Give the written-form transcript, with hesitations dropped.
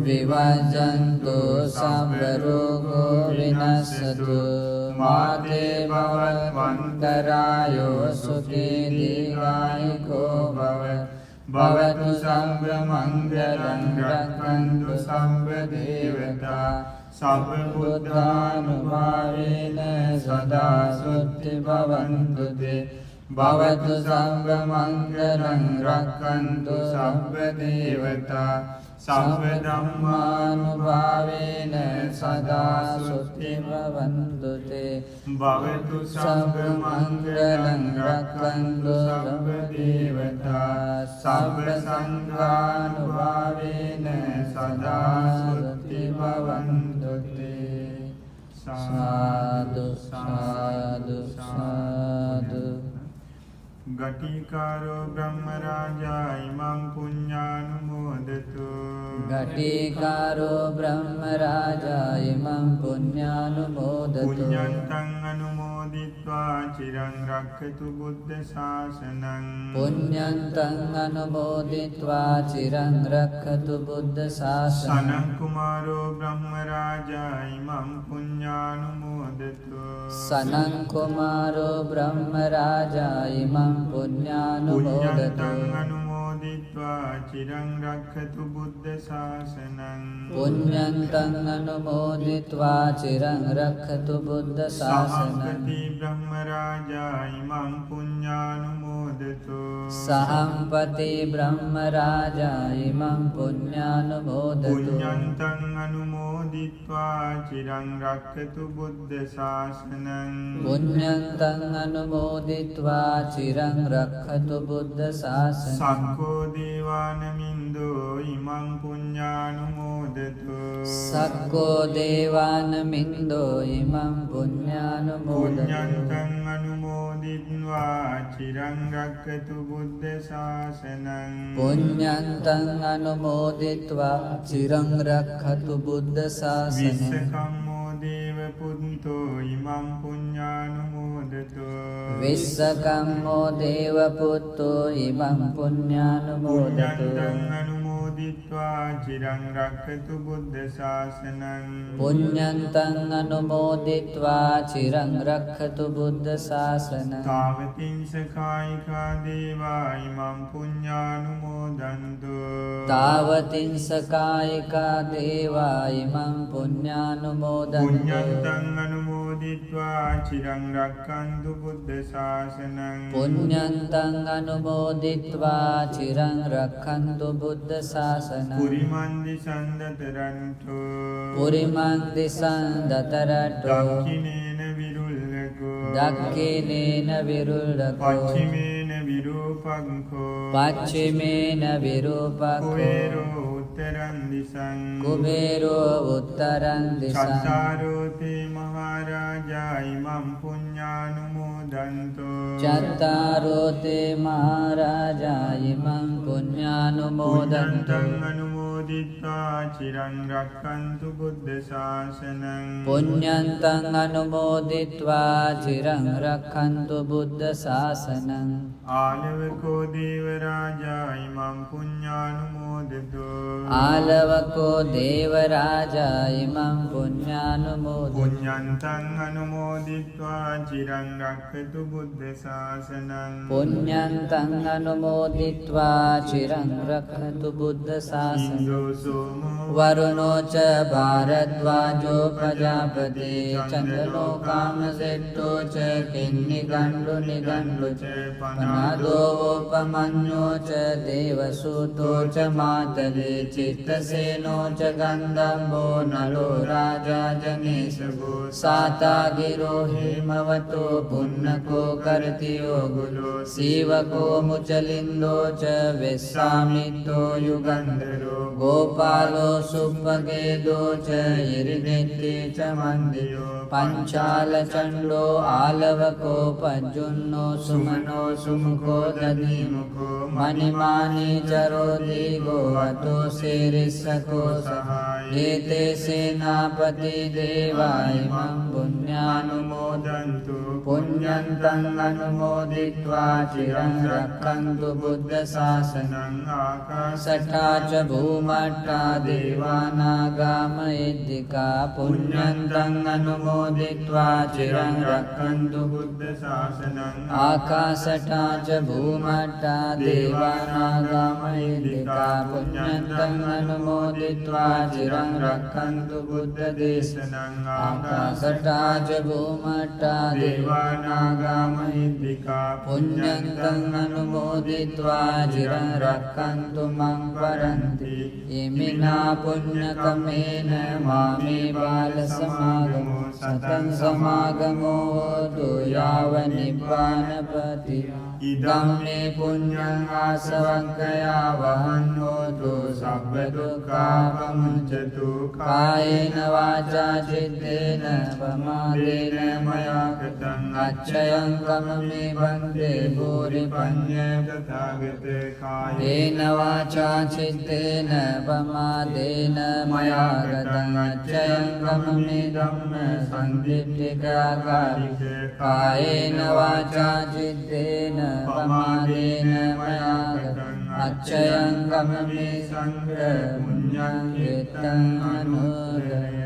විවජ්ජන්තු සම්බ රෝගෝ විනස්සතු මාතේ භවන්තරායෝ සුඛී දීඝායුකෝ භව භවතු සම්බ මංගලං රක්ඛන්තු සම්බ දේවතා සබ්බ බුද්ධානුභාවේන සදා සුත්ති භවන්තු තේ භවතු සම්බ මංගලං රක්ඛන්තු සම්බ දේවතා සබ්බ ධම්මානුභාවේන සදා සුත්ති භවන්තු තේ භවතු සම්බ මංගලං රක්ඛන්තු සම්බ දේවතා සබ්බ සංඝානුභාවේන සදා සුත්ති භවන්තු තේ සාදු සාදු සාදු ගටිකාරෝ බ්‍රහ්මරාජා ඉමං පුඤ්ඤානුමෝදතු ගටිකාරෝ බ්‍රහ්මරාජා ඉමං පුඤ්ඤානුමෝදතු පුඤ්ඤන්තං අනුමෝදිත්වා චිරං රක්ඛතු බුද්ධ ශාසනං පුඤ්ඤන්තං අනුමෝදිත්වා චිරං රක්ඛතු බුද්ධ ශාසනං සනං කුමාරෝ බ්‍රහ්මරාජා ඉමං පුඤ්ඤානුමෝදතු සනං කුමාරෝ බ්‍රහ්මරාජා ඉමං පුඤ්ඤානුමෝදතු අනුමෝදිත්වා චිරං රක්ඛතු බුද්ධ ශාසනං පුඤ්ඤන්තං අනුමෝදිත්වා චිරං රක්ඛතු බුද්ධ ශාසනං සහම්පති බ්‍රහ්මරාජා ඉමං පුඤ්ඤානුමෝදතු සහම්පති බ්‍රහ්මරාජා ඉමං පුඤ්ඤානුමෝදතු පුඤ්ඤන්තං අනුමෝදිත්වා චිරං රක්ඛතු බුද්ධ ශාසනං පුඤ්ඤන්තං අනුමෝදිත්වා චිරං රක්ඛතු බුද්ධ ශාසනං සක්කෝ දේවානමින්දෝ ඉමං පුඤ්ඤානුමෝදතු සක්කෝ දේවානමින්දෝ ඉමං පුඤ්ඤානුමෝදතු පුඤ්ඤන්තං අනුමෝදිත්වා චිරං රක්ඛතු බුද්ධ ශාසනං පුඤ්ඤන්තං අනුමෝදිත්වා චිරං රක්ඛතු බුද්ධ ශාසනං විස්සකම්මෝ දේව පුත්තෝ ඉමං පුඤ්ඤානුමෝදතු විස්සකම්මෝ දේව පුත්තෝ ඉමං පුඤ්ඤානුමෝදතු අනුමෝදිත්වා චිරං රක්ඛතු බුද්ධ ශාසනං පුඤ්ඤන්තං අනුමෝදිත්වා චිරං රක්ඛතු බුද්ධ ශාසනං තාවතිංස කායිකා දේවා ඉමං පුඤ්ඤානුමෝදන්තු තාවතිංස කායිකා දේවා ඉමං පුඤ්ඤානුමෝදන්තු පුඤ්ඤන්තං අනුමෝදිත්වා චිරං රක්ඛන්තු බුද්ධ ශාසනං පුඤ්ඤන්තං අනුමෝදිත්වා චිරං රක්ඛන්තු බුද්ධ ශාසනං පුරිමන් දිසන්දතරන්තෝ පුරිමන් දිසන්දතරට්ඨෝ දක්ඛිනේන විරුල්ලකෝ දක්ඛිනේන විරුල්ලකෝ පච්චිමේන විරූපංකෝ පච්චිමේන විරූපංකෝ කුබේරෝ උත්තරං දිසං කුබේරෝ උත්තරං දිසං චත්තාරෝති මහරජා ඉමං පුඤ්ඤානුමෝදන්තෝ චත්තාරෝති මහරජා ඉමං පුඤ්ඤානුමෝදන්තෝ අනුමෝදිත්වා චිරං රක්ඛන්තු බුද්ධ ශාසනං පුඤ්ඤන්තං අනුමෝදිත්වා චිරං රක්ඛන්තු බුද්ධ ශාසනං ආලවකෝ දේව රාජා ඉමං පුඤ්ඤානුමෝදතු ආලවකෝ දේව රාජා ඉමං පුඤ්ඤානුමෝදතු පුඤ්ඤන්තං අනුමෝදිත්වා චිරං රක්ඛතු බුද්ධ ශාසනං පුඤ්ඤන්තං අනුමෝදිත්වා චිරං රක්ඛතු බුද්ධ ශාසනං වරුණෝ ච භාරද්වාජෝ ප්‍රජාපති චන්දනෝ කාමසෙට්ටෝ ච කින්නිගණ්ඩු නිගණ්ඩු ච පනාදෝපමඤ්ඤෝ ච දේවසූතෝ ච මාතලේ චිත්තසේනෝ ච ගන්ධම්බෝ නලෝ රාජා ජනේසගෝ සාතාගිරෝ හේමවතෝ පුන්නකෝ කරතියෝ ගුලෝ සීවකෝ මුචලින්දෝ ච වෙස්සාමිත්තෝ යුගන්ධරෝ ගෝපාලෝ සුප්පගේදෝ ච ඉරිදෙත්ති ච මන්දියෝ පංචාල චණ්ඩෝ ආලවකෝ පජ්ජුන්නෝ සුමනෝ සුමුඛෝ දදීමුඛෝ මණිමානී චරෝ දීගෝ අතෝ සේරිස්සකෝ සහාය ඒතේ සේනාපති දේවායි මං පුඤ්ඤානුමෝදන්තු පුඤ්ඤන්තං අනුමෝදිत्वा චිරං රක්ඛන්තු බුද්ධ ශාසනං ආකාශට්ටා ච භූමට්ටා දේවානාගා මහිද්దికා පුඤ්ඤන්තං අනුමෝදිत्वा චිරං රක්ඛන්තු බුද්ධ ශාසනං ආකාශට්ටා ච භූමට්ටා දේවානාගා මහිද්దికා පුඤ්ඤන්තං අනුමෝදිत्वा චිරං රක්ඛන්තු බුද්ධ දේශනං ආකාශට්ටා ච භූමට්ටා දේවානාගා මහිද්దికා පුඤ්ඤන්තං අනුමෝදිत्वा චිරං රක්ඛන්තු මං පරන්ති ඉමිනා පුඤ්ඤ කමේන මාමේ බාල සමාගමෝ සතං සමාගමෝ හෝතු යාව නිබ්බානපති ඉදම් මේ පුඤ්ඤං ආසවක්ඛයා වහං හෝතු සබ්බ දුක්ඛා පමුච්ඡතු කායේන වාචා චිත්තේන පමාදේන මයා කතං අච්ඡයං කමමේ බන්දේ භූරි පඤ්ඤ තථාගතේ කායේන වාචා චිත්තේන පමාදේන මයා කතං අච්ඡයං කමමේ ධම්ම සංදිට්ඨිකාකාරික කායේන වාචා චිත්තේන පමාදේන මයා කතං අච්ඡයං කමමේ සංඝ පුඤ්ඤං චිත්තං අනුරය